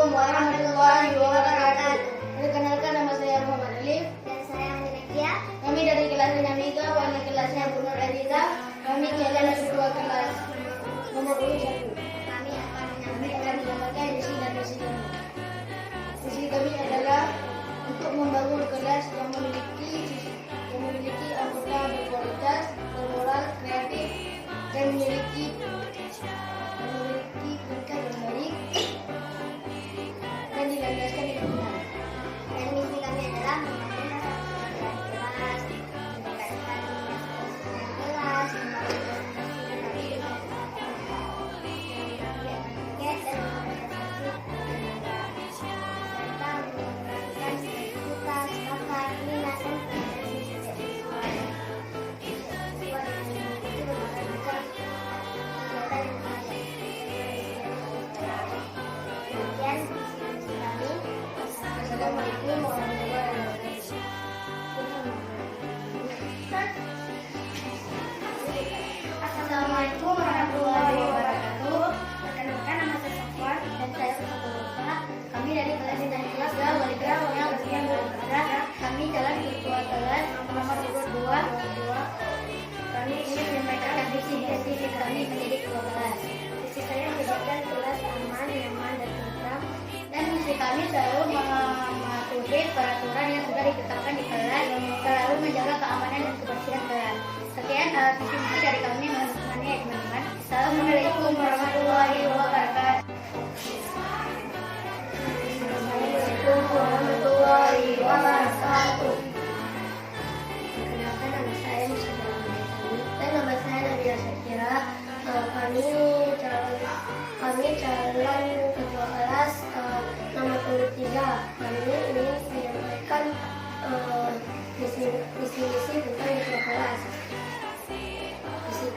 Assalamualaikum warahmatullahi wabarakatuh. Perkenalkan, nama saya Muhammad Alif. Dan saya Nadia. Kami dari kelas Dinamika, wali kelasnya Bu Nur Aziza. Kami adalah ketua kelas nomor 21. Kami akan menggambarkan visi dan misi kami. Visi kami adalah untuk membangun kelas yang memiliki anggota berkualitas, bermoral, kreatif, dan memiliki tingkat yang baik dan dilandaskan dengan benar. Dan misi kami adalah membangun rasa kelas, meningkatkan kelas, Assalamualaikum warahmatullahi wabarakatuh. Assalamualaikum warahmatullahi wabarakatuh. Perkenalkan, nama saya Safwan dan saya Safwan. Kami dari kelas Dinamika wali kelas yang bersiap beribadah. Kami dalam ketua kelas nomor 22. Kami ingin menyampaikan visi kami menjadi ketua kelas. Visi saya menjadikan kelas aman, nyaman, dan tentram. Dan misi kami selalu mematuhi peraturan yang sudah ditetapkan di kelas, selalu menjaga keamanan dan kebersihan kelas. Sekian visi misi dari kami, teman-teman. Assalamualaikum warahmatullahi wabarakatuh. Assalamualaikum warahmatullahi wabarakatuh. Perkenalkan, nama saya Musyadah Dan nama saya Nadia Syakira. Kami calon ketua kelas nomor 23. Kami ingin menyampaikan misi-misi tentang ketua kelas. Visi